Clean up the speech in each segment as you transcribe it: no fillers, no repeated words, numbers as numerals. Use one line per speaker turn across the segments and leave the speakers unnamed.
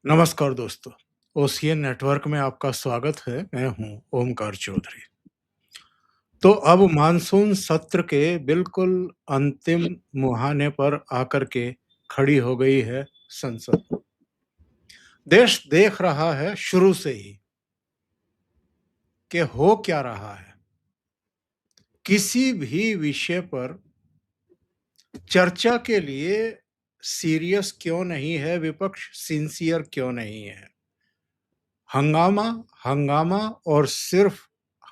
नमस्कार दोस्तों, ocean network में आपका स्वागत है। मैं हूं ओमकार चौधरी। तो अब मानसून सत्र के बिल्कुल अंतिम मुहाने पर आकर के खड़ी हो गई है संसद। देश देख रहा है शुरू से ही कि हो क्या रहा है। किसी भी विषय पर चर्चा के लिए सीरियस क्यों नहीं है विपक्ष, सिंसियर क्यों नहीं है। हंगामा, हंगामा और सिर्फ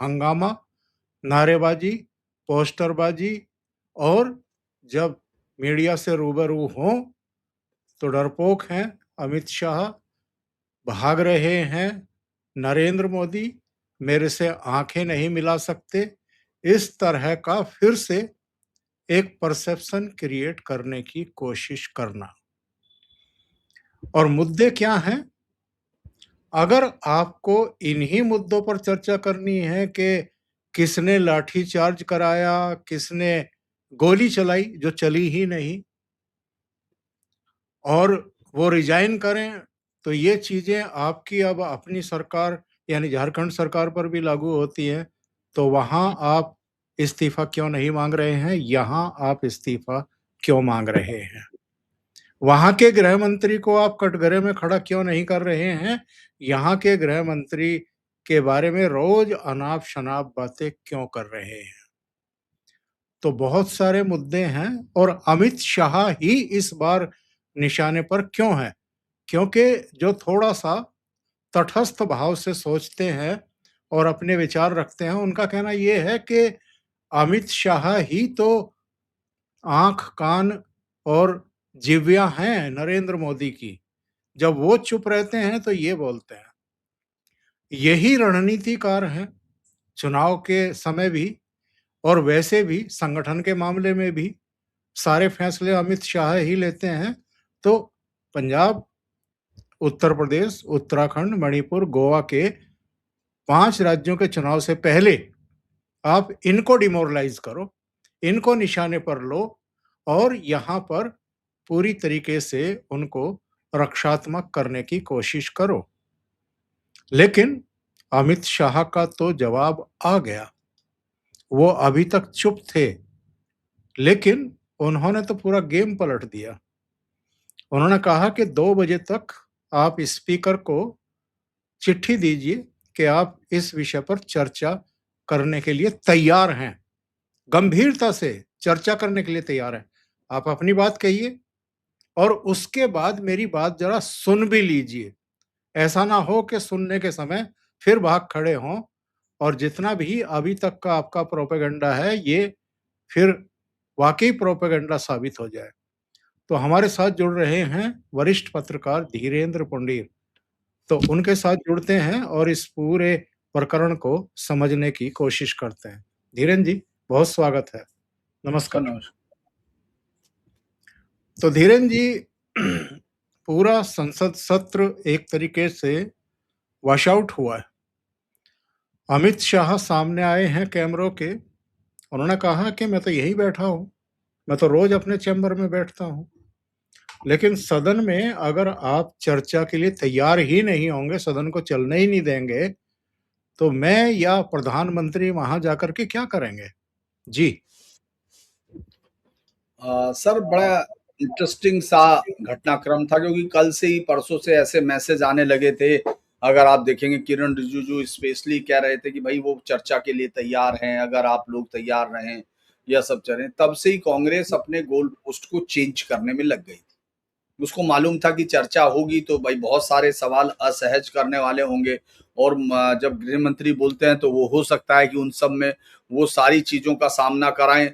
हंगामा, नारेबाजी, पोस्टरबाजी और जब मीडिया से रूबरू हों तो डरपोक हैं अमित शाह, भाग रहे हैं नरेंद्र मोदी, मेरे से आंखें नहीं मिला सकते। इस तरह का फिर से एक परसेप्शन क्रिएट करने की कोशिश करना। और मुद्दे क्या हैं? अगर आपको इन्हीं मुद्दों पर चर्चा करनी है कि किसने लाठीचार्ज कराया, किसने गोली चलाई जो चली ही नहीं, और वो रिजाइन करें, तो ये चीज़ें आपकी अब अपनी सरकार यानी झारखंड सरकार पर भी लागू होती हैं। तो वहाँ आप इस्तीफ़ा क्यों नहीं माँग रहे हैं? यहाँ आप इस्तीफ़ा क्यों माँग रहे हैं? वहाँ के गृह मंत्री को आप कटघरे में खड़ा क्यों नहीं कर रहे हैं? यहाँ के गृह मंत्री के बारे में रोज़ अनाप-शनाप बातें क्यों कर रहे हैं? तो बहुत सारे मुद्दे हैं और अमित शाह ही इस बार निशाने पर क्यों हैं? क्योंकि जो थोड़ा-सा तटस्थ भाव से सोचते हैं और अपने विचार रखते हैं, उनका कहना ये है कि अमित शाह ही तो आँख, कान और जिह्वा हैं नरेंद्र मोदी की। जब वो चुप रहते हैं तो ये बोलते हैं। यही रणनीतिकार हैं, चुनाव के समय भी और वैसे भी संगठन के मामले में भी सारे फैसले अमित शाह ही लेते हैं। तो पंजाब, उत्तर प्रदेश, उत्तराखंड, मणिपुर, गोवा के 5 राज्यों के चुनाव से पहले आप इनको डिमोरलाइज़ करो, इनको निशाने पर लो और यहाँ पर पूरी तरीके से उनको रक्षात्मक करने की कोशिश करो। लेकिन अमित शाह का तो जवाब आ गया। वो अभी तक चुप थे, लेकिन उन्होंने तो पूरा गेम पलट दिया। उन्होंने कहा कि 2 बजे तक आप स्पीकर को चिट्ठी दीजिए कि आप इस विषय पर चर्चा करने के लिए तैयार हैं। गंभीरता से चर्चा करने के लिए तैयार हैं। आप अपनी बात कहिए और उसके बाद मेरी बात ज़रा सुन भी लीजिए। ऐसा ना हो कि सुनने के समय फिर भाग खड़े हों और जितना भी अभी तक का आपका प्रोपेगेंडा है, ये फिर वाक़ई प्रोपेगेंडा साबित हो जाए। तो हमारे साथ जुड़ रहे हैं वरिष्ठ पत्रकार धीरेन्द्र पुंडीर। तो उनके साथ जुड़ते हैं और इस पूरे प्रकरण को समझने की कोशिश करते हैं। धीरेन्द्र जी, बहुत स्वागत है। नमस्कार।
नमस्कार।
तो धीरेन्द्र जी, पूरा संसद सत्र एक तरीके से वॉश आउट हुआ है। अमित शाह सामने आए हैं कैमरों के। उन्होंने कहा कि मैं तो यहीं बैठा हूँ, मैं तो रोज़ अपने चैम्बर में बैठता हूँ। लेकिन सदन में अगर आप चर्चा के लिए तैयार ही नहीं होंगे, सदन को चलने ही नहीं देंगे, तो मैं या प्रधानमंत्री वहाँ जाकर के क्या करेंगे? जी।
सर, बड़ा इंटरेस्टिंग सा घटनाक्रम था क्योंकि कल से ही परसों से ऐसे मैसेज आने लगे थे। अगर आप देखेंगे किरण रिजिजू स्पेशली कह रहे थे कि भाई वो चर्चा के लिए तैयार हैं, अगर आप लोग तैयार रहें या सब चलें। तब से ही कांग्रेस अपने गोल पोस्ट को चेंज करने में लग गई थी। उसको मालूम था कि चर्चा होगी तो भाई बहुत सारे सवाल असहज करने वाले होंगे और जब गृह मंत्री बोलते हैं तो वो हो सकता है कि उन सब में वो सारी चीजों का सामना कराएं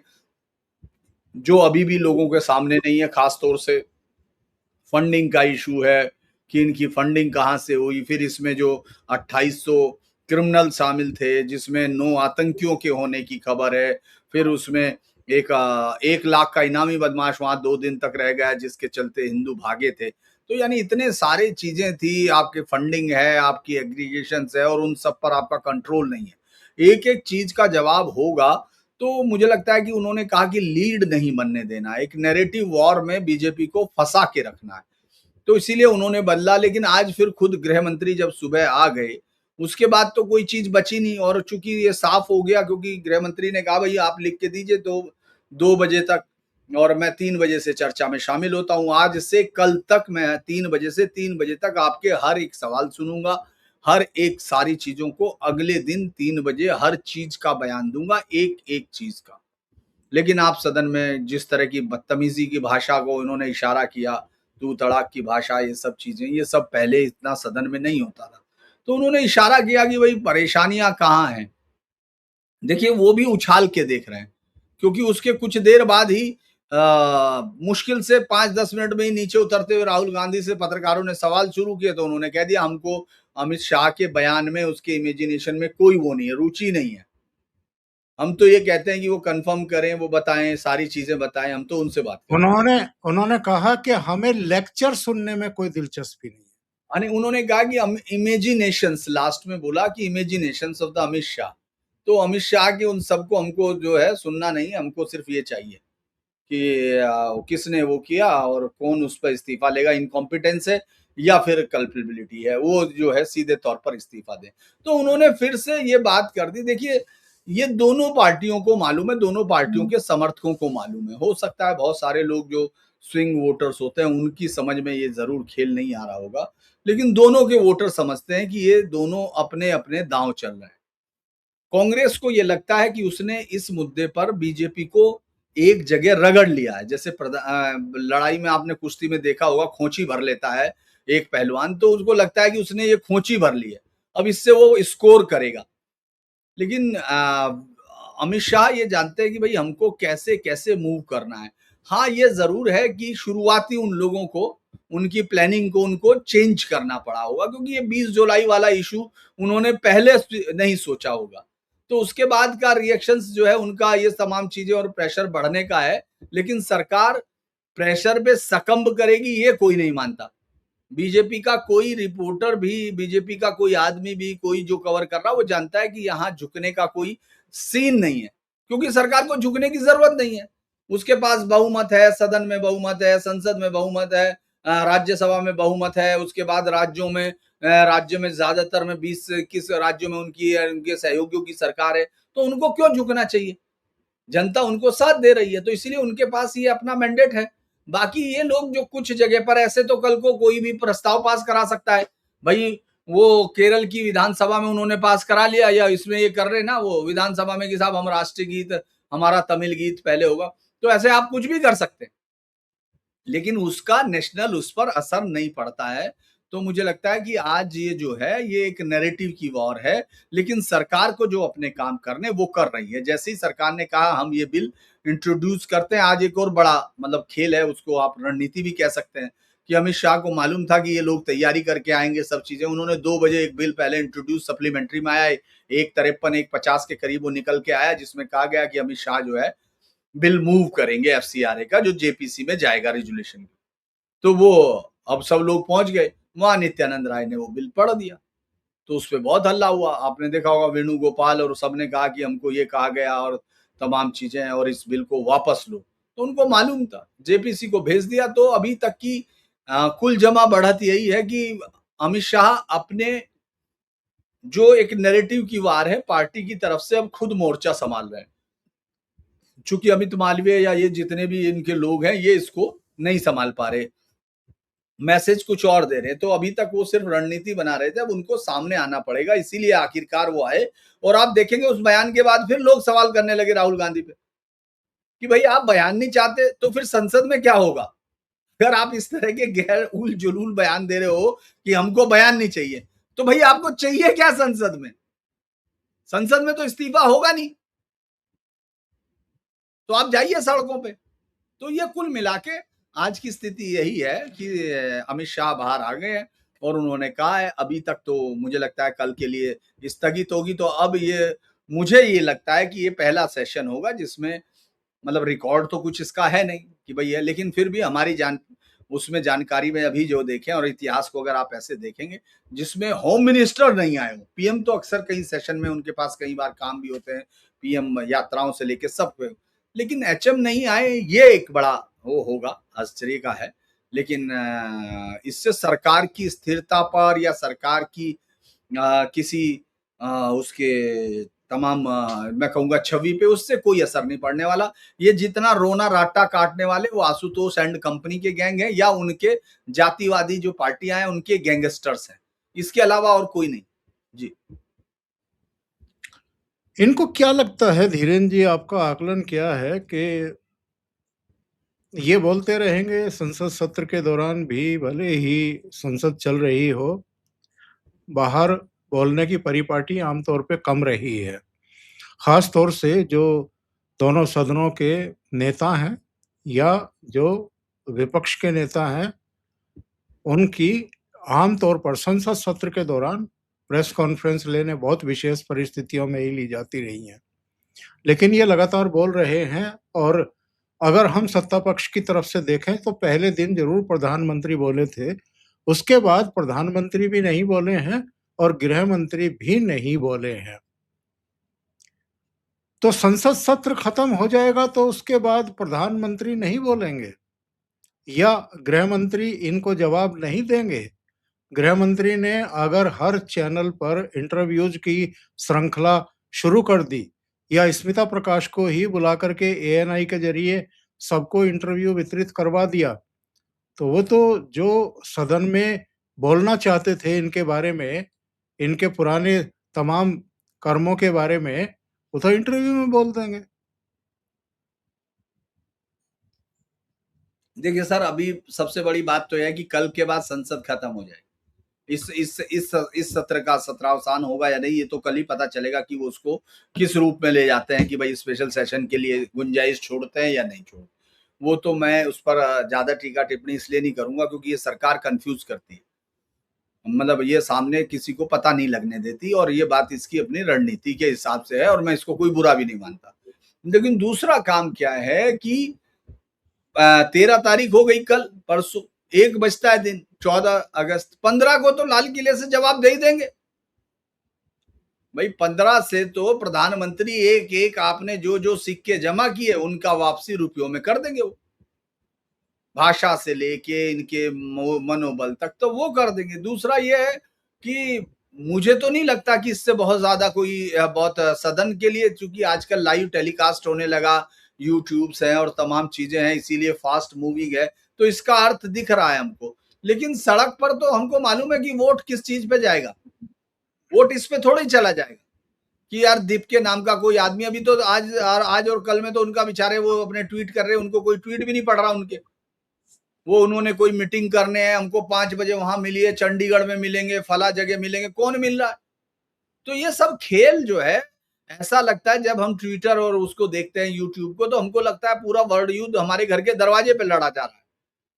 जो अभी भी लोगों के सामने नहीं है। खास तौर से फंडिंग का इशू है कि इनकी फंडिंग कहाँ से हुई। फिर इसमें जो 2800 क्रिमिनल शामिल थे जिसमें 9 आतंकियों के होने की खबर है। फिर उसमें एक 1 लाख का इनामी बदमाश वहां 2 दिन तक रह गया जिसके चलते हिंदू भागे थे। तो यानी इतने सारे चीजें थी, आपके फंडिंग है, आपकी एग्रीगेशन है और उन सब पर आपका कंट्रोल नहीं है। एक एक चीज का जवाब होगा। तो मुझे लगता है कि उन्होंने कहा कि लीड नहीं बनने देना, एक नैरेटिव वॉर में बीजेपी को फंसा के रखना है। तो इसीलिए उन्होंने बदला। लेकिन आज फिर खुद गृह मंत्री जब सुबह आ गए, उसके बाद तो कोई चीज बची नहीं, और चूंकि ये साफ हो गया, क्योंकि गृह मंत्री ने कहा भाई आप लिख के दीजिए तो 2 बजे तक, और मैं 3 बजे से चर्चा में शामिल होता हूं। आज से कल तक मैं 3 बजे से 3 बजे तक आपके हर एक सवाल सुनूंगा, हर एक सारी चीजों को अगले दिन 3 बजे हर चीज का बयान दूंगा, एक एक चीज का। लेकिन आप सदन में जिस तरह की बदतमीजी की भाषा को इन्होंने इशारा किया, तू तड़ाक की भाषा, ये सब चीजें, ये सब पहले इतना सदन में नहीं होता था। तो उन्होंने इशारा किया कि भाई परेशानियां कहाँ हैं। देखिए वो भी उछाल के देख रहे हैं, क्योंकि उसके कुछ देर बाद ही मुश्किल से 5-10 मिनट में ही नीचे उतरते हुए राहुल गांधी से पत्रकारों ने सवाल शुरू किए, तो उन्होंने कह दिया हमको अमित शाह के बयान में, उसके इमेजिनेशन में कोई वो नहीं है, रुचि नहीं है। हम तो ये कहते हैं कि वो कंफर्म करें, वो बताएं, सारी चीजें बताएं, हम तो उनसे बात करें।
उन्होंने कहा कि हमें लेक्चर सुनने में कोई दिलचस्पी नहीं है।
यानी उन्होंने कहा कि हम इमेजिनेशंस, लास्ट में बोला कि imaginations of the Amit Shah, तो अमित शाह के उन सबको हमको जो है सुनना नहीं, हमको सिर्फ ये चाहिए कि किसने वो किया और कौन उस पर इस्तीफा लेगा, इनकॉम्पिटेंस है या फिर कल्पेबिलिटी है, वो जो है सीधे तौर पर इस्तीफा दे। तो उन्होंने फिर से ये बात कर दी। देखिए ये दोनों पार्टियों को मालूम है, दोनों पार्टियों के समर्थकों को मालूम है। हो सकता है बहुत सारे लोग जो स्विंग वोटर्स होते हैं उनकी समझ में ये जरूर खेल नहीं आ रहा होगा, लेकिन दोनों के वोटर समझते हैं कि ये दोनों अपने अपने दांव चल रहे हैं। कांग्रेस को ये लगता है कि उसने इस मुद्दे पर बीजेपी को एक जगह रगड़ लिया है। जैसे लड़ाई में आपने कुश्ती में देखा होगा, खोंची भर लेता है एक पहलवान, तो उसको लगता है कि उसने ये खोंची भर ली है, अब इससे वो स्कोर करेगा। लेकिन अमित शाह ये जानते हैं कि भाई हमको कैसे कैसे मूव करना है। हाँ ये जरूर है कि शुरुआती उन लोगों को, उनकी प्लानिंग को उनको चेंज करना पड़ा होगा, क्योंकि ये 20 जुलाई वाला इशू उन्होंने पहले नहीं सोचा होगा। तो उसके बाद का रिएक्शंस जो है उनका, ये तमाम चीजें और प्रेशर बढ़ने का है। लेकिन सरकार प्रेशर पे सकम्ब करेगी ये कोई नहीं मानता। बीजेपी का कोई रिपोर्टर भी, बीजेपी का कोई आदमी भी, कोई जो कवर कर रहा वो जानता है कि यहाँ झुकने का कोई सीन नहीं है, क्योंकि सरकार को झुकने की जरूरत नहीं है। उसके पास बहुमत है, सदन में बहुमत है, संसद में बहुमत है, राज्यसभा में बहुमत है। उसके बाद राज्यों में, राज्य में ज्यादातर में 20-21 राज्यों में उनकी, उनके सहयोगियों की सरकार है, तो उनको क्यों झुकना चाहिए? जनता उनको साथ दे रही है, तो इसीलिए उनके पास ये अपना मैंडेट है। बाकी ये लोग जो कुछ जगह पर, ऐसे तो कल को कोई भी प्रस्ताव पास करा सकता है भाई। वो केरल की विधानसभा में उन्होंने पास करा लिया, या इसमें ये कर रहे ना वो विधानसभा में कि साहब हम राष्ट्रीय गीत, हमारा तमिल गीत पहले होगा, तो ऐसे आप कुछ भी कर सकते हैं, लेकिन उसका नेशनल उस पर असर नहीं पड़ता है। तो मुझे लगता है कि आज ये जो है ये एक नैरेटिव की वॉर है, लेकिन सरकार को जो अपने काम करने वो कर रही है। जैसे ही सरकार ने कहा हम ये बिल इंट्रोड्यूस करते हैं, आज एक और बड़ा मतलब खेल है, उसको आप रणनीति भी कह सकते हैं, कि अमित शाह को मालूम था कि ये लोग तैयारी करके आएंगे सब चीजें। उन्होंने 2 बजे एक बिल पहले इंट्रोड्यूस सप्लीमेंट्री में आया, 153 150 के करीब वो निकल के आया, जिसमें कहा गया कि अमित शाह जो है बिल मूव करेंगे एफसीआरए का, जो जेपीसी में जाएगा रेजुलेशन। तो वो अब सब लोग पहुंच गए वहां, नित्यानंद राय ने वो बिल पढ़ दिया, तो उस पर बहुत हल्ला हुआ। आपने देखा होगा वेणुगोपाल और सबने कहा कि हमको ये कहा गया और तमाम चीजें, और इस बिल को वापस लो। तो उनको मालूम था, जेपीसी को भेज दिया। तो अभी तक की कुल जमा बढ़त यही है कि अमित शाह अपने जो एक नैरेटिव की वार है पार्टी की तरफ से अब खुद मोर्चा संभाल रहे हैं। चूंकि अमित मालवीय या ये जितने भी इनके लोग हैं ये इसको नहीं संभाल पा रहे, मैसेज कुछ और दे रहे हैं। तो अभी तक वो सिर्फ रणनीति बना रहे थे, अब उनको सामने आना पड़ेगा, इसीलिए आखिरकार वो आए। और आप देखेंगे उस बयान के बाद फिर लोग सवाल करने लगे राहुल गांधी पे कि भाई आप बयान नहीं चाहते तो फिर संसद में क्या होगा? अगर आप इस तरह के गैर उल जुलूल बयान दे रहे हो कि हमको बयान नहीं चाहिए, तो भाई आपको चाहिए क्या संसद में? संसद में तो इस्तीफा होगा नहीं, तो आप जाइए सड़कों पे। तो ये कुल मिला के आज की स्थिति यही है कि अमित शाह बाहर आ गए हैं और उन्होंने कहा है, अभी तक तो मुझे लगता है कल के लिए स्थगित होगी। तो अब ये, मुझे ये लगता है कि ये पहला सेशन होगा जिसमें, मतलब रिकॉर्ड तो कुछ इसका है नहीं कि भाई है, लेकिन फिर भी हमारी उसमें जानकारी में अभी जो देखें और इतिहास को अगर आप ऐसे देखेंगे, जिसमें होम मिनिस्टर नहीं आए हो। पीएम तो अक्सर कई सेशन में उनके पास कई बार काम भी होते हैं, पीएम यात्राओं से लेके सब, लेकिन एचएम नहीं आए, ये एक बड़ा वो होगा, आश्चर्य का है। लेकिन इससे सरकार की स्थिरता पर या सरकार की किसी उसके तमाम मैं कहूँगा छवि पे उससे कोई असर नहीं पड़ने वाला। ये जितना रोना राटा काटने वाले वो आशुतोष एंड कंपनी के गैंग हैं या उनके जातिवादी जो पार्टियां हैं उनके गैंगस्टर्स हैं। इसके अलावा और कोई नहीं। जी।
इनको क्या लगता है धीरेन्द्र जी, आपका आकलन क्या है कि ये बोलते रहेंगे संसद सत्र के दौरान भी, भले ही संसद चल रही हो, बाहर बोलने की परिपाटी आमतौर पे कम रही है। खास तौर से जो दोनों सदनों के नेता हैं या जो विपक्ष के नेता हैं, उनकी आम तौर पर संसद सत्र के दौरान प्रेस कॉन्फ्रेंस लेने बहुत विशेष परिस्थितियों में ही ली जाती रही हैं। लेकिन ये लगातार बोल रहे हैं, और अगर हम सत्ता पक्ष की तरफ से देखें तो पहले दिन ज़रूर प्रधानमंत्री बोले थे, उसके बाद प्रधानमंत्री भी नहीं बोले हैं और गृह मंत्री भी नहीं बोले हैं। तो संसद सत्र खत्म हो जाएगा तो उसके बाद प्रधानमंत्री नहीं बोलेंगे या गृह मंत्री इनको जवाब नहीं देंगे? गृह मंत्री ने अगर हर चैनल पर इंटरव्यूज की श्रृंखला शुरू कर दी या स्मिता प्रकाश को ही बुला करके एएनआई के जरिए सबको इंटरव्यू वितरित करवा दिया, तो वो तो जो सदन में बोलना चाहते थे इनके बारे में, इनके पुराने तमाम कर्मों के बारे में, वो तो इंटरव्यू में बोल देंगे।
देखिए सर, अभी सबसे बड़ी बात तो यह है कि कल के बाद संसद खत्म हो जाएगी। इस सत्र का सत्रावसान होगा या नहीं, ये तो कल ही पता चलेगा कि वो उसको किस रूप में ले जाते हैं, कि भाई स्पेशल सेशन के लिए गुंजाइश छोड़ते हैं या नहीं छोड़ते। वो तो मैं उस पर ज्यादा टीका टिप्पणी इसलिए नहीं करूंगा क्योंकि ये सरकार कंफ्यूज करती है, मतलब ये सामने किसी को पता नहीं लगने देती, और ये बात इसकी अपनी रणनीति के हिसाब से है और मैं इसको कोई बुरा भी नहीं मानता। लेकिन दूसरा काम क्या है कि 13 तारीख हो गई, कल परसों 1 बजता है दिन, 14 अगस्त, 15 को तो लाल किले से जवाब दे ही देंगे भाई। 15 से तो प्रधानमंत्री एक एक आपने जो जो सिक्के जमा किए उनका वापसी रुपयों में कर देंगे। वो भाषा से लेके इनके मनोबल तक तो वो कर देंगे। दूसरा ये है कि मुझे तो नहीं लगता कि इससे बहुत ज्यादा कोई बहुत सदन के लिए, चूंकि आजकल लाइव टेलीकास्ट होने लगा, यूट्यूब्स हैं और तमाम चीजें हैं, इसीलिए फास्ट मूविंग है, तो इसका अर्थ दिख रहा है हमको। लेकिन सड़क पर तो हमको मालूम है कि वोट किस चीज पे जाएगा, वोट इस पे थोड़ी चला जाएगा कि यार दीप के नाम का कोई आदमी, अभी तो आज और कल में तो उनका बेचारे वो अपने ट्वीट कर रहे हैं, उनको कोई ट्वीट भी नहीं पड़ रहा उनके। वो उन्होंने कोई मीटिंग करने हैं, हमको 5 बजे वहां मिलिए, चंडीगढ़ में मिलेंगे, फला जगह मिलेंगे, कौन मिल रहा है? तो ये सब खेल जो है, ऐसा लगता है जब हम ट्विटर और उसको देखते हैं यूट्यूब को, तो हमको लगता है पूरा वर्ल्ड युद्ध हमारे घर के दरवाजे पे लड़ा जा रहा है।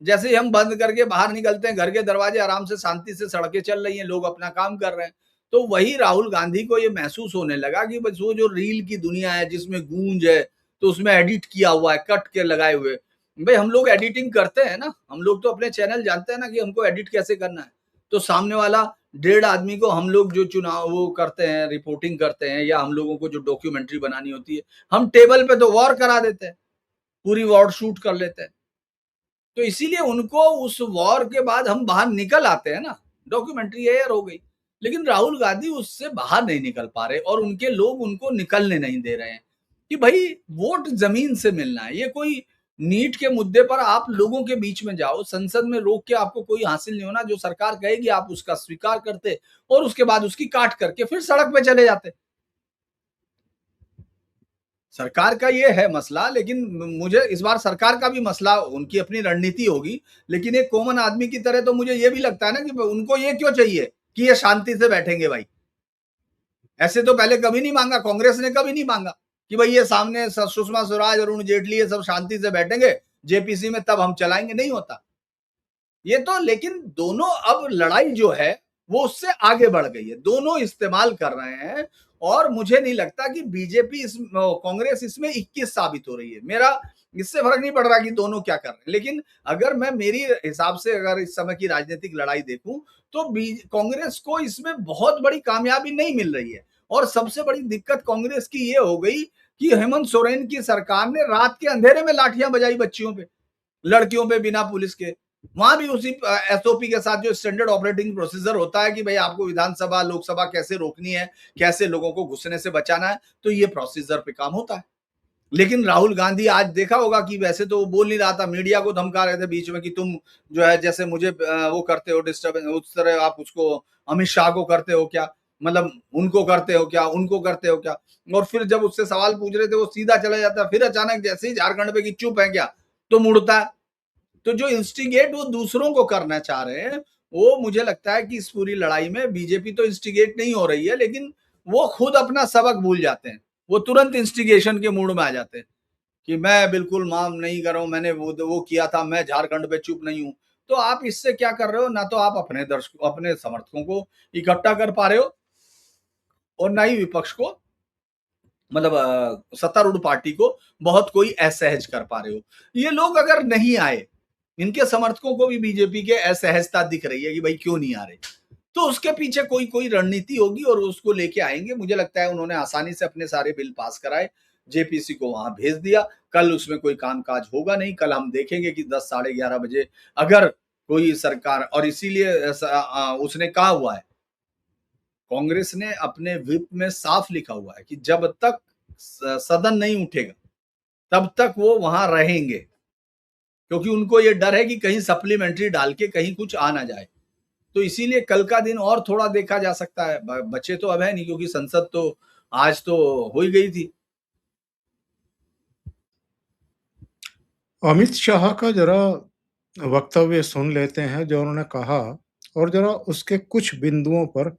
जैसे ही हम बंद करके बाहर निकलते हैं, घर के दरवाजे आराम से शांति से सड़कें चल रही हैं, लोग अपना काम कर रहे हैं। तो वही राहुल गांधी को ये महसूस होने लगा कि बस वो जो रील की दुनिया है जिसमें गूंज है, तो उसमें एडिट किया हुआ है, कट के लगाए हुए। भाई हम लोग एडिटिंग करते हैं ना, हम लोग तो अपने चैनल जानते हैं ना कि हमको एडिट कैसे करना है। तो सामने वाला 1.5 आदमी को हम लोग जो चुनाव वो करते हैं, रिपोर्टिंग करते हैं, या हम लोगों को जो डॉक्यूमेंट्री बनानी होती है, हम टेबल पे तो वॉर करा देते हैं, पूरी वॉर शूट कर लेते हैं। तो इसीलिए उनको उस वॉर के बाद हम बाहर निकल आते हैं ना, डॉक्यूमेंट्री एयर हो गई। लेकिन राहुल गांधी उससे बाहर नहीं निकल पा रहे और उनके लोग उनको निकलने नहीं दे रहे हैं कि भाई वोट जमीन से मिलना है। ये कोई नीट के मुद्दे पर आप लोगों के बीच में जाओ, संसद में रोक के आपको कोई हासिल नहीं होना, जो सरकार कहेगी आप उसका स्वीकार करते और उसके बाद उसकी काट करके फिर सड़क पे चले जाते। सरकार का ये है मसला, लेकिन मुझे इस बार सरकार का भी मसला, उनकी अपनी रणनीति होगी, लेकिन एक कॉमन आदमी की तरह तो मुझे ये भी लगता है ना कि उनको ये क्यों चाहिए कि ये शांति से बैठेंगे भाई। ऐसे तो पहले कभी नहीं मांगा, कांग्रेस ने कभी नहीं मांगा कि भाई ये सामने सुषमा स्वराज, अरुण जेटली, ये सब शांति से बैठेंगे जेपीसी में, तब हम चलाएंगे, नहीं होता ये तो। लेकिन दोनों अब लड़ाई जो है वो उससे आगे बढ़ गई है, दोनों इस्तेमाल कर रहे हैं, और मुझे नहीं लगता कि बीजेपी कांग्रेस इसमें 21 साबित हो रही है। मेरा इससे फर्क नहीं पड़ रहा कि दोनों क्या कर रहे हैं, लेकिन अगर मैं मेरी हिसाब से अगर इस समय की राजनीतिक लड़ाई देखूं तो कांग्रेस को इसमें बहुत बड़ी कामयाबी नहीं मिल रही है। और सबसे बड़ी दिक्कत कांग्रेस की ये हो गई कि हेमंत सोरेन की सरकार ने रात के अंधेरे में लाठियां बजाई बच्चियों पे, लड़कियों पे, बिना पुलिस के। वहां भी उसी एसओपी के साथ जो स्टैंडर्ड ऑपरेटिंग प्रोसीजर होता है कि भाई आपको विधानसभा लोकसभा कैसे रोकनी है, कैसे लोगों को घुसने से बचाना है, तो ये प्रोसीजर पे काम होता है। लेकिन राहुल गांधी आज देखा होगा कि वैसे तो वो बोल नहीं रहा था, मीडिया को धमका रहे थे बीच में कि तुम जो है जैसे मुझे वो करते हो डिस्टर्ब, उस तरह आप उसको अमित शाह को करते हो क्या, मतलब उनको करते हो क्या, उनको करते हो क्या। और फिर जब उससे सवाल पूछ रहे थे वो सीधा चला जाता, फिर अचानक जैसे ही झारखंड पे कि चुप है क्या, तो मुड़ता है। तो जो इंस्टिगेट वो दूसरों को करना चाह रहे हैं, वो मुझे लगता है कि इस पूरी लड़ाई में बीजेपी तो इंस्टिगेट नहीं हो रही है, लेकिन वो खुद अपना सबक भूल जाते हैं। वो तुरंत इंस्टिगेशन के मूड में आ जाते हैं कि मैं बिल्कुल माफ नहीं कर रहा हूं, मैंने वो किया था, मैं झारखंड पे चुप नहीं हूं। तो आप इससे क्या कर रहे हो, ना तो आप अपने दर्शकों अपने समर्थकों को इकट्ठा कर पा रहे हो और ना ही विपक्ष को, मतलब सत्तारूढ़ पार्टी को बहुत कोई असहज कर पा रहे हो। ये लोग अगर नहीं आए, इनके समर्थकों को भी बीजेपी के असहजता दिख रही है कि भाई क्यों नहीं आ रहे, तो उसके पीछे कोई कोई रणनीति होगी और उसको लेके आएंगे। मुझे लगता है उन्होंने आसानी से अपने सारे बिल पास कराए, जेपीसी को वहां भेज दिया। कल उसमें कोई कामकाज होगा नहीं, कल हम देखेंगे कि 10 साढ़े 11 बजे अगर कोई सरकार, और इसीलिए उसने कहा हुआ है, कांग्रेस ने अपने व्हिप में साफ लिखा हुआ है कि जब तक सदन नहीं उठेगा तब तक वो वहां रहेंगे, क्योंकि उनको ये डर है कि कहीं सप्लीमेंट्री डाल के कहीं कुछ आ ना जाए। तो इसीलिए कल का दिन और थोड़ा देखा जा सकता है। बचे तो अब है नहीं, क्योंकि संसद तो आज तो हो ही गई थी।
अमित शाह का जरा वक्तव्य सुन लेते हैं जो उन्होंने कहा, और जरा उसके कुछ बिंदुओं पर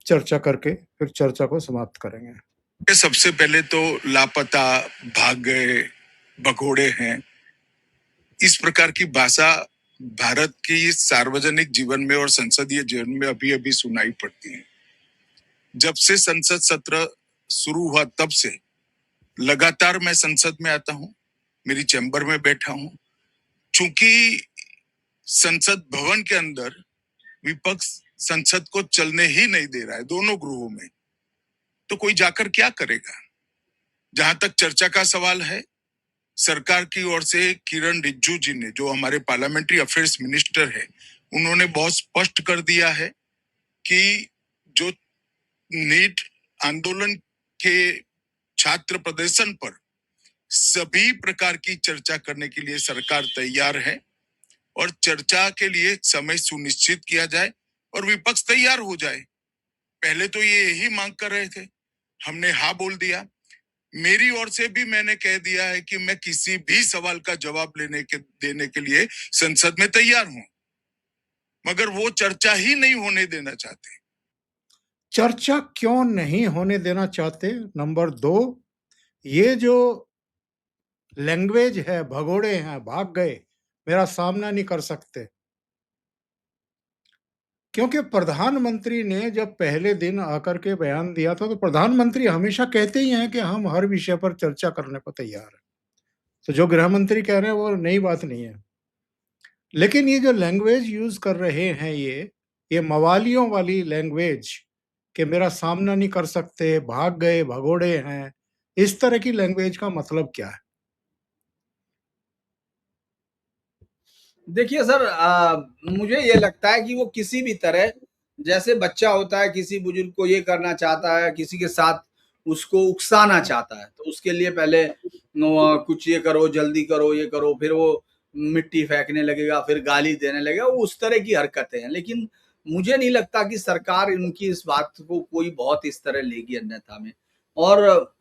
चर्चा करके फिर चर्चा को समाप्त करेंगे।
सबसे पहले तो लापता, भाग गए, भगोड़े हैं, इस प्रकार की भाषा भारत की सार्वजनिक जीवन में और संसदीय जीवन में अभी अभी सुनाई पड़ती है। जब से संसद सत्र शुरू हुआ तब से लगातार मैं संसद में आता हूं, मेरी चैम्बर में बैठा हूं। चूंकि संसद भवन के अंदर विपक्ष संसद को चलने ही नहीं दे रहा है दोनों गृहों में, तो कोई जाकर क्या करेगा। जहां तक चर्चा का सवाल है, सरकार की ओर से किरण रिजिजू जी ने, जो हमारे पार्लियामेंट्री अफेयर्स मिनिस्टर है, उन्होंने बहुत स्पष्ट कर दिया है कि जो नीट आंदोलन के छात्र प्रदर्शन पर सभी प्रकार की चर्चा करने के लिए सरकार तैयार है और चर्चा के लिए समय सुनिश्चित किया जाए और विपक्ष तैयार हो जाए। पहले तो ये यही मांग कर रहे थे, हमने हाँ बोल दिया। मेरी ओर से भी मैंने कह दिया है कि मैं किसी भी सवाल का जवाब देने के लिए संसद में तैयार हूं, मगर वो चर्चा ही नहीं होने देना चाहते।
चर्चा क्यों नहीं होने देना चाहते? नंबर 2, ये जो लैंग्वेज है, भगोड़े हैं, भाग गए, मेरा सामना नहीं कर सकते। क्योंकि प्रधानमंत्री ने जब पहले दिन आकर के बयान दिया था, तो प्रधानमंत्री हमेशा कहते ही हैं कि हम हर विषय पर चर्चा करने को तैयार हैं। तो जो गृह मंत्री कह रहे हैं वो नई बात नहीं है। लेकिन ये जो लैंग्वेज यूज़ कर रहे हैं ये मवालियों वाली लैंग्वेज, कि मेरा सामना नहीं कर सकते, भाग गए, भगोड़े हैं, इस तरह की लैंग्वेज का मतलब क्या है?
देखिए सर, मुझे ये लगता है कि वो किसी भी तरह, जैसे बच्चा होता है किसी बुजुर्ग को ये करना चाहता है, किसी के साथ उसको उकसाना चाहता है, तो उसके लिए पहले कुछ ये करो, जल्दी करो, ये करो, फिर वो मिट्टी फेंकने लगेगा, फिर गाली देने लगेगा, वो उस तरह की हरकतें हैं। लेकिन मुझे नहीं लगता कि सरकार उनकी इस बात को कोई बहुत इस तरह लेगी अन्यथा में। और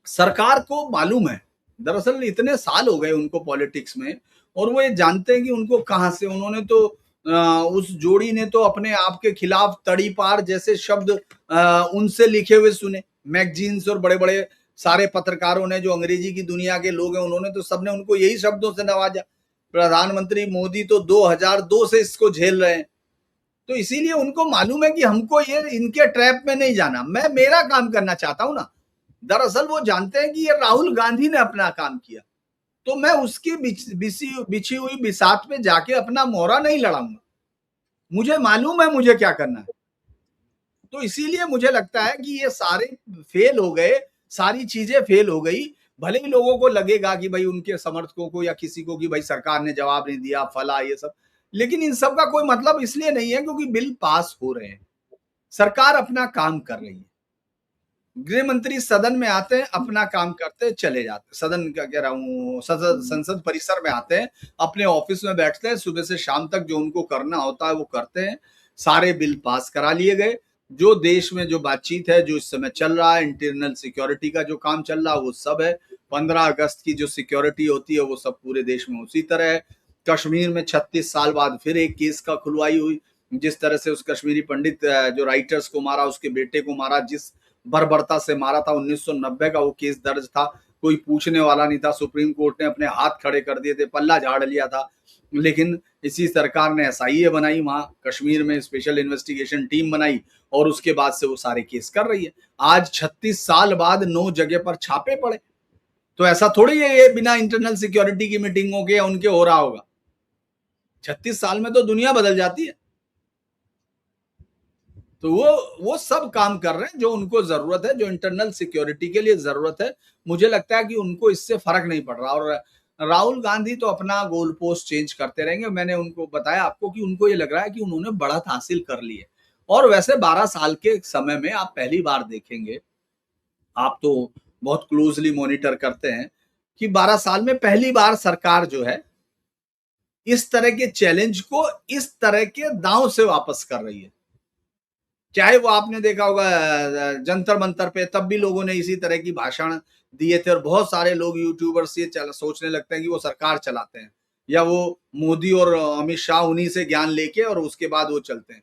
सरकार को मालूम है, दरअसल इतने साल हो गए उनको पॉलिटिक्स में, और वो ये जानते हैं कि उनको कहां से, उन्होंने तो उस जोड़ी ने तो अपने आप के खिलाफ तड़ीपार जैसे शब्द उनसे लिखे हुए सुने। मैगजीन्स और बड़े बड़े सारे पत्रकारों ने, जो अंग्रेजी की दुनिया के लोग हैं, उन्होंने तो सबने उनको यही शब्दों से नवाजा। प्रधानमंत्री मोदी तो 2002 से इसको झेल रहे हैं। तो इसीलिए उनको मालूम है कि हमको ये इनके ट्रैप में नहीं जाना, मैं मेरा काम करना चाहता हूं ना। दरअसल वो जानते हैं कि ये राहुल गांधी ने अपना काम किया, तो मैं उसकी बिछी हुई बिसात पे जाके अपना मोहरा नहीं लड़ाऊंगा। मुझे मालूम है मुझे क्या करना है। तो इसीलिए मुझे लगता है कि ये सारे फेल हो गए, सारी चीजें फेल हो गई। भले ही लोगों को लगेगा कि भाई उनके समर्थकों को या किसी को कि भाई सरकार ने जवाब नहीं दिया, फला ये सब, लेकिन इन सब का कोई मतलब इसलिए नहीं है क्योंकि बिल पास हो रहे हैं, सरकार अपना काम कर रही है। गृह मंत्री सदन में आते हैं, अपना काम करते चले जाते, सदन का कह रहा हूँ, संसद परिसर में आते हैं, अपने ऑफिस में बैठते हैं, सुबह से शाम तक जो उनको करना होता है वो करते हैं। सारे बिल पास करा लिए गए। जो देश में जो बातचीत है, जो इस समय चल रहा है, इंटरनल सिक्योरिटी का जो काम चल रहा है वो सब है। 15 अगस्त की जो सिक्योरिटी होती है वो सब पूरे देश में उसी तरह है। कश्मीर में 36 साल बाद फिर एक केस का खुलवाई हुई। जिस तरह से उस कश्मीरी पंडित जो राइटर्स को मारा, उसके बेटे को मारा, जिस बर्बरता से मारा था, 1990 का वो केस दर्ज था, कोई पूछने वाला नहीं था। सुप्रीम कोर्ट ने अपने हाथ खड़े कर दिए थे, पल्ला झाड़ लिया था, लेकिन इसी सरकार ने एसआईए बनाई, वहां कश्मीर में स्पेशल इन्वेस्टिगेशन टीम बनाई और उसके बाद से वो सारे केस कर रही है। आज 36 साल बाद 9 जगह पर छापे पड़े, तो ऐसा थोड़ी है ये बिना इंटरनल सिक्योरिटी की मीटिंगों के उनके हो रहा होगा। 36 साल में तो दुनिया बदल जाती है। तो वो सब काम कर रहे हैं जो उनको जरूरत है, जो इंटरनल सिक्योरिटी के लिए जरूरत है। मुझे लगता है कि उनको इससे फर्क नहीं पड़ रहा। और राहुल गांधी तो अपना गोल पोस्ट चेंज करते रहेंगे। मैंने उनको बताया आपको कि उनको ये लग रहा है कि उन्होंने बढ़त हासिल कर ली है। और वैसे 12 साल के समय में आप पहली बार देखेंगे, आप तो बहुत क्लोजली मॉनिटर करते हैं, कि 12 साल में पहली बार सरकार जो है इस तरह के चैलेंज को इस तरह के दांव से वापस कर रही है। चाहे वो आपने देखा होगा जंतर मंतर पे, तब भी लोगों ने इसी तरह की भाषण दिए थे और बहुत सारे लोग यूट्यूबर्स ये सोचने लगते हैं कि वो सरकार चलाते हैं या वो मोदी और अमित शाह उन्हीं से ज्ञान लेके और उसके बाद वो चलते हैं।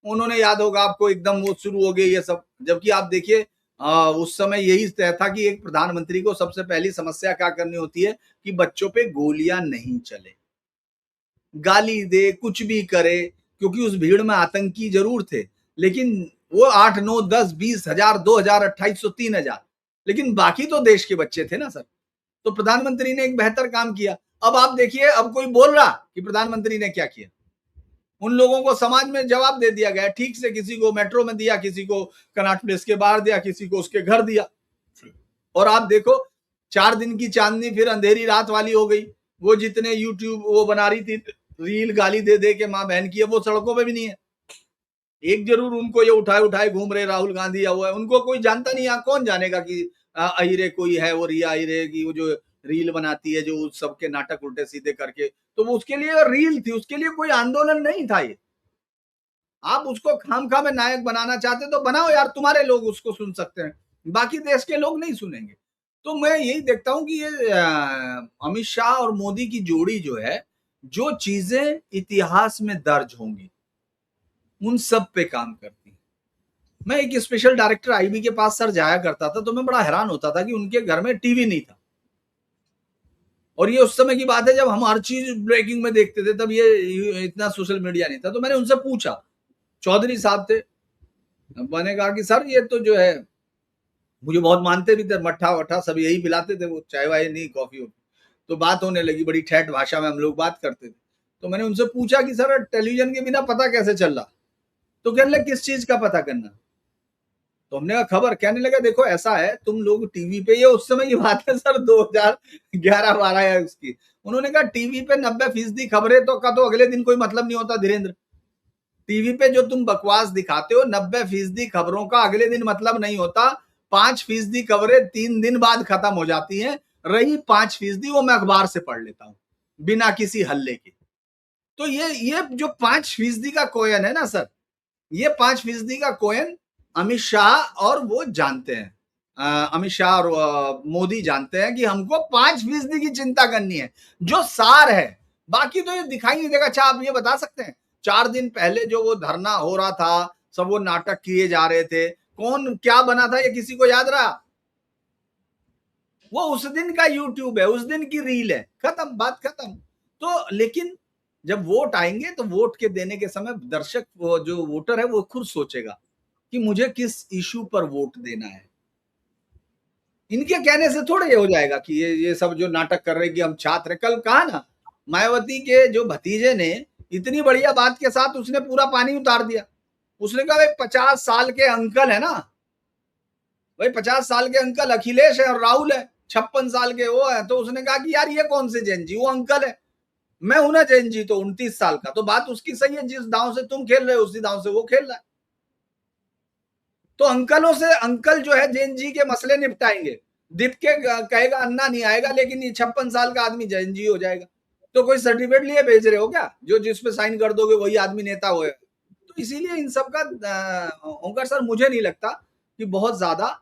उन्होंने, याद होगा आपको, एकदम वो शुरू हो गए ये सब। जबकि आप देखिए उस समय यही तय था कि एक प्रधानमंत्री को सबसे पहली समस्या क्या करनी होती है कि बच्चों पे गोलियां नहीं चले, गाली दे, कुछ भी करे, क्योंकि उस भीड़ में आतंकी जरूर थे, लेकिन वो 8, 9, 10, 20 हजार, 2000, 2800, 3000, लेकिन बाकी तो देश के बच्चे थे ना सर। तो प्रधानमंत्री ने एक बेहतर काम किया। अब आप देखिए, अब कोई बोल रहा कि प्रधानमंत्री ने क्या किया? उन लोगों को समाज में जवाब दे दिया गया ठीक से। किसी को मेट्रो में दिया, किसी को कनॉट प्लेस के बाहर दिया, किसी को उसके घर दिया। और आप देखो, 4 दिन की चांदनी फिर अंधेरी रात वाली हो गई। वो जितने यूट्यूब वो बना रही थी रील गाली दे दे के माँ बहन की, है वो सड़कों पे भी नहीं है। एक जरूर उनको ये उठाए उठाए घूम रहे राहुल गांधी या वो है, उनको कोई जानता नहीं। यहाँ कौन जानेगा कि अहिरे कोई है, वो रिया अहिरे की वो जो रील बनाती है, जो सबके नाटक उल्टे सीधे करके, तो वो उसके लिए रील थी, उसके लिए कोई आंदोलन नहीं था ये। आप उसको खामखा में नायक बनाना चाहते तो बनाओ यार, तुम्हारे लोग उसको सुन सकते हैं, बाकी देश के लोग नहीं सुनेंगे। तो मैं यही देखता हूं कि ये अमित शाह और मोदी की जोड़ी जो है, जो चीजें इतिहास में दर्ज होंगी उन सब पे काम करती है। मैं एक स्पेशल डायरेक्टर आईबी के पास सर जाया करता था, तो मैं बड़ा हैरान होता था कि उनके घर में टीवी नहीं था। और ये उस समय की बात है जब हम हर चीज ब्रेकिंग में देखते थे, तब ये इतना सोशल मीडिया नहीं था। तो मैंने उनसे पूछा, चौधरी साहब थे, मैंने कहा कि सर ये तो जो है, मुझे बहुत मानते भी थे, मट्ठा वट्ठा सब यही पिलाते थे, वो चाय वाय नहीं, कॉफी हो। तो बात होने लगी, बड़ी ठेठ भाषा में हम लोग बात करते थे। तो मैंने उनसे पूछा कि सर टेलीविजन के बिना पता कैसे चल रहा? तो कहने लगे किस चीज का पता करना? तो हमने कहा खबर। कहने लगा देखो ऐसा है, तुम लोग टीवी पे, ये उस समय की बात है सर 2011-12 है उसकी। उन्होंने कहा टीवी पे 90% खबरें तो का तो अगले दिन कोई मतलब नहीं होता धीरेन्द्र। टीवी पे जो तुम बकवास दिखाते हो, 90% खबरों का अगले दिन मतलब नहीं होता। 5% खबरें 3 दिन बाद खत्म हो जाती हैं। रही 5% वो मैं अखबार से पढ़ लेता हूं बिना किसी हल्ले के। तो ये जो 5% का कॉइन है ना सर, ये 5% का कॉइन अमित शाह और वो जानते हैं, अमित शाह और मोदी जानते हैं कि हमको 5% की चिंता करनी है, जो सार है। बाकी तो ये दिखाई नहीं देगा। अच्छा आप ये बता सकते हैं, 4 दिन पहले जो वो धरना हो रहा था, सब वो नाटक किए जा रहे थे, कौन क्या बना था ये किसी को याद रहा? वो उस दिन का यूट्यूब है, उस दिन की रील है, खत्म, बात खत्म। तो लेकिन जब वोट आएंगे तो वोट के देने के समय दर्शक, जो वोटर है, वो खुद सोचेगा कि मुझे किस इशू पर वोट देना है। इनके कहने से थोड़ा ये हो जाएगा कि ये सब जो नाटक कर रहे हैं कि हम छात्र। कल कहा ना, मायावती के जो भतीजे ने इतनी बढ़िया बात के साथ उसने पूरा पानी उतार दिया। उसने कहा भाई 50 साल के अंकल है ना, भाई 50 साल के अंकल अखिलेश है और राहुल है, 56 साल के वो है, तो उसने कहा कि यार ये कौन से जैन जी, वो अंकल है, मैं हूं ना जैन जी तो 29 साल का। तो बात उसकी सही है, जिस दांव से तुम खेल रहे हो उसी दांव से वो खेल रहा है। तो अंकलों से, अंकल जो है जैन जी के मसले निपटाएंगे, दीप के कहेगा अन्ना नहीं आएगा, लेकिन ये 56 साल का आदमी जैन जी हो जाएगा। तो कोई सर्टिफिकेट लिए भेज रहे हो क्या, जो जिसपे साइन कर दोगे वही आदमी नेता होगा? तो इसीलिए इन सब का ओंकार सर मुझे नहीं लगता कि बहुत ज्यादा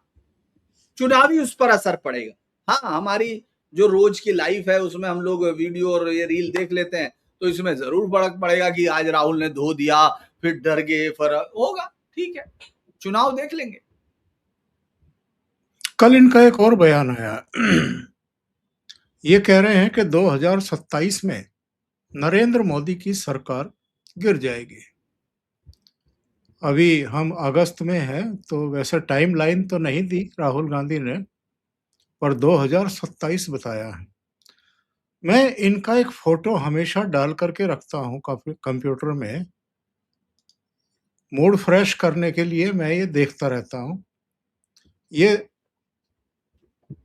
चुनावी उस पर असर पड़ेगा। हाँ, हमारी जो रोज की लाइफ है उसमें हम लोग वीडियो और ये रील देख लेते हैं, तो इसमें जरूर फर्क पड़ेगा कि आज राहुल ने धो दिया, फिर डर गए, फर्क होगा, ठीक है, चुनाव देख लेंगे।
कल इनका एक और बयान आया। ये कह रहे हैं कि 2027 में नरेंद्र मोदी की सरकार गिर जाएगी। अभी हम अगस्त में हैं, तो वैसे टाइमलाइन तो नहीं दी राहुल गांधी ने, पर 2027 बताया है। मैं इनका एक फोटो हमेशा डाल करके रखता हूँ कंप्यूटर में, मूड फ्रेश करने के लिए मैं ये देखता रहता हूँ। ये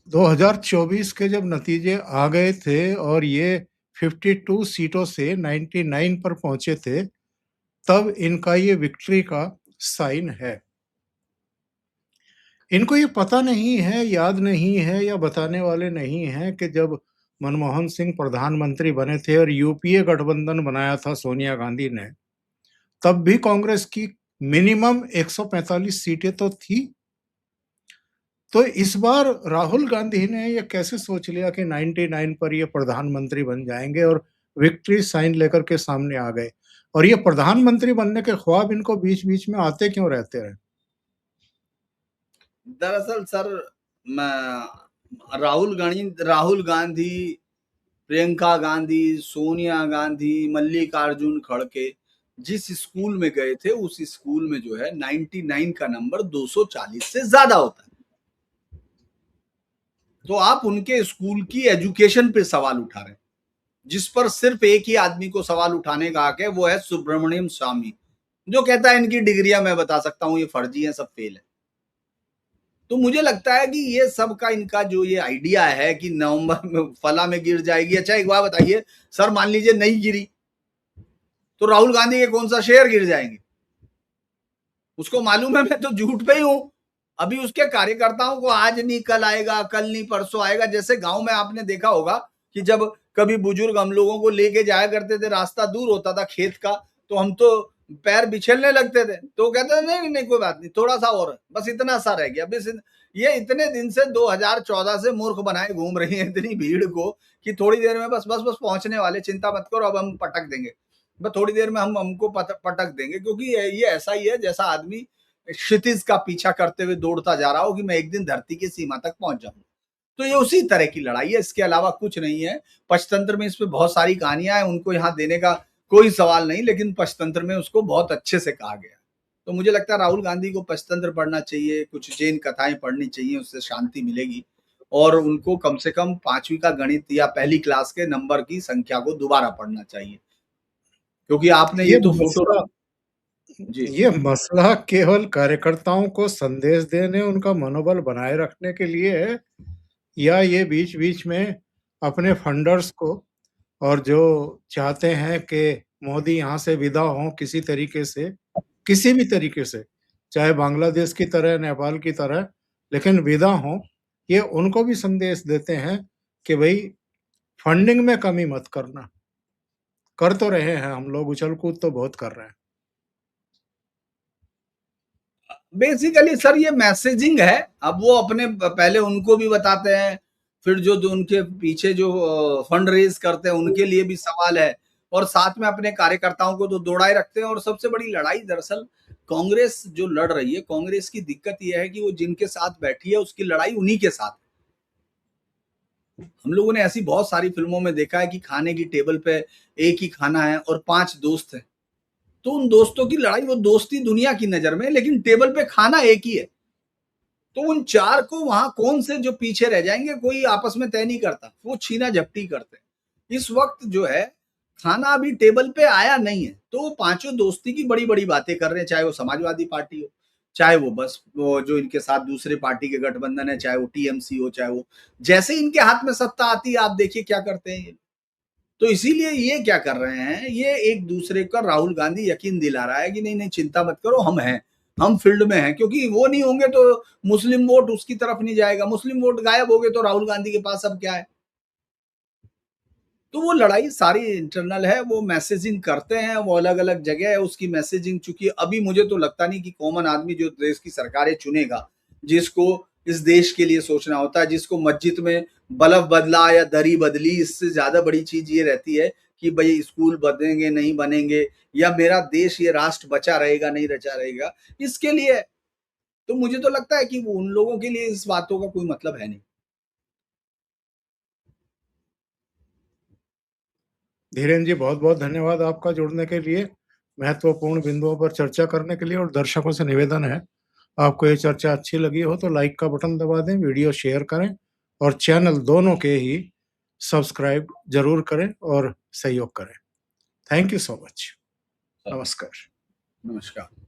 2024 के जब नतीजे आ गए थे और ये 52 सीटों से 99 पर पहुंचे थे, तब इनका ये विक्ट्री का साइन है। इनको ये पता नहीं है, याद नहीं है या बताने वाले नहीं हैं कि जब मनमोहन सिंह प्रधानमंत्री बने थे और यूपीए गठबंधन बनाया था सोनिया गांधी ने, तब भी कांग्रेस की मिनिमम 145 सीटें तो थी। तो इस बार राहुल गांधी ने ये कैसे सोच लिया कि 99 पर ये प्रधानमंत्री बन जाएंगे और विक्ट्री साइन लेकर के सामने आ गए। और ये प्रधानमंत्री बनने के ख्वाब इनको बीच बीच में आते क्यों रहते हैं?
दरअसल सर, राहुल गांधी, प्रियंका गांधी, सोनिया गांधी, मल्लिकार्जुन खड़गे जिस स्कूल में गए थे, उस स्कूल में जो है 99 का नंबर 240 से ज्यादा होता है। तो आप उनके स्कूल की एजुकेशन पे सवाल उठा रहे हैं, जिस पर सिर्फ एक ही आदमी को सवाल उठाने का हक है, वो है सुब्रमण्यम स्वामी, जो कहता है इनकी डिग्रियां मैं बता सकता हूं, ये फर्जी है, सब फेल है। तो मुझे लगता है कि ये सब का इनका जो ये आइडिया है कि नवंबर में फला में गिर जाएगी। अच्छा एक बात बताइए सर, मान लीजिए नहीं गिरी तो राहुल गांधी के कौन सा शेयर गिर जाएंगे? उसको मालूम है मैं तो झूठ पे ही हूं। अभी उसके कार्यकर्ताओं को आज नहीं कल आएगा, कल नहीं परसों आएगा। जैसे गांव में आपने देखा होगा कि जब कभी बुजुर्ग हम लोगों को लेके जाया करते थे, रास्ता दूर होता था खेत का, तो हम तो पैर बिछलने लगते थे, तो कहते थे नहीं नहीं कोई बात नहीं, थोड़ा सा और, बस इतना सा रह गया। बस ये इतने दिन से 2014 से मूर्ख बनाए घूम रही है इतनी भीड़ को कि थोड़ी देर में बस बस बस पहुंचने वाले, चिंता मत करो, अब हम पटक देंगे, बस थोड़ी देर में हम हमको पटक देंगे। क्योंकि ये ऐसा ही है जैसा आदमी क्षितिज का पीछा करते हुए दौड़ता जा रहा हो कि मैं एक दिन धरती की सीमा तक पहुंच जाऊं। तो ये उसी तरह की लड़ाई है, इसके अलावा कुछ नहीं है। पंचतंत्र में इस पे बहुत सारी कहानियां हैं, उनको यहाँ देने का कोई सवाल नहीं, लेकिन पंचतंत्र में उसको बहुत अच्छे से कहा गया। तो मुझे लगता है राहुल गांधी को पंचतंत्र पढ़ना चाहिए, कुछ जैन कथाएं पढ़नी चाहिए, उससे शांति मिलेगी। और उनको कम से कम 5वीं का गणित या पहली क्लास के नंबर की संख्या को दोबारा पढ़ना चाहिए, क्योंकि आपने ये तो फोटो जी
ये मसला केवल कार्यकर्ताओं को संदेश देने, उनका मनोबल बनाए रखने के लिए है, या ये बीच बीच में अपने फंडर्स को और जो चाहते हैं कि मोदी यहाँ से विदा हों किसी तरीके से, किसी भी तरीके से, चाहे बांग्लादेश की तरह, नेपाल की तरह, लेकिन विदा हों, ये उनको भी संदेश देते हैं कि भाई फंडिंग में कमी मत करना। कर तो रहे हैं हम लोग, उछल कूद तो बहुत कर रहे हैं।
बेसिकली सर ये मैसेजिंग है। अब वो अपने पहले उनको भी बताते हैं, फिर जो उनके पीछे जो फंड रेज करते हैं उनके लिए भी सवाल है, और साथ में अपने कार्यकर्ताओं को तो दौड़ाए रखते हैं। और सबसे बड़ी लड़ाई दरअसल कांग्रेस जो लड़ रही है, कांग्रेस की दिक्कत यह है कि वो जिनके साथ बैठी है उसकी लड़ाई उन्हीं के साथ। हम लोगों ने ऐसी बहुत सारी फिल्मों में देखा है कि खाने की टेबल पे एक ही खाना है और 5 दोस्त हैं, तो उन दोस्तों की लड़ाई, वो दोस्ती दुनिया की नजर में, लेकिन टेबल पे खाना एक ही है। तो उन 4 को वहां कौन से जो पीछे रह जाएंगे कोई आपस में तय नहीं करता, वो छीना झपटी करते हैं। इस वक्त जो है खाना अभी टेबल पे आया नहीं है, तो वो पांचों दोस्ती की बड़ी बड़ी बातें कर रहे हैं, चाहे वो समाजवादी पार्टी हो, चाहे वो बस वो जो इनके साथ दूसरे पार्टी के गठबंधन है, चाहे वो टीएमसी हो, चाहे वो जैसे ही इनके हाथ में सत्ता आती है, आप देखिए क्या करते हैं ये। तो इसीलिए ये क्या कर रहे हैं, ये एक दूसरे का राहुल गांधी यकीन दिला रहा है कि नहीं नहीं चिंता मत करो, हम हैं, हम फील्ड में हैं, क्योंकि वो नहीं होंगे तो मुस्लिम वोट उसकी तरफ नहीं जाएगा, मुस्लिम वोट गायब हो गए तो राहुल गांधी के पास अब क्या है। तो वो लड़ाई सारी इंटरनल है, वो मैसेजिंग करते हैं, वो अलग अलग जगह है उसकी मैसेजिंग। चूंकि अभी मुझे तो लगता नहीं कि कॉमन आदमी जो देश की सरकारें चुनेगा, जिसको इस देश के लिए सोचना होता है, जिसको मस्जिद में बल्ब बदला या दरी बदली, इससे ज्यादा बड़ी चीज ये रहती है कि भाई स्कूल बनेंगे नहीं बनेंगे, या मेरा देश ये राष्ट्र बचा रहेगा नहीं बचा रहेगा, इसके लिए। तो मुझे तो लगता है कि उन लोगों के लिए इस बातों का कोई मतलब है नहीं।
धीरेन जी, बहुत बहुत धन्यवाद आपका जुड़ने के लिए, महत्वपूर्ण बिंदुओं पर चर्चा करने के लिए। और दर्शकों से निवेदन है, आपको ये चर्चा अच्छी लगी हो तो लाइक का बटन दबा दें, वीडियो शेयर करें और चैनल दोनों के ही सब्सक्राइब जरूर करें और सहयोग करें। Thank you so much. नमस्कार।
नमस्कार।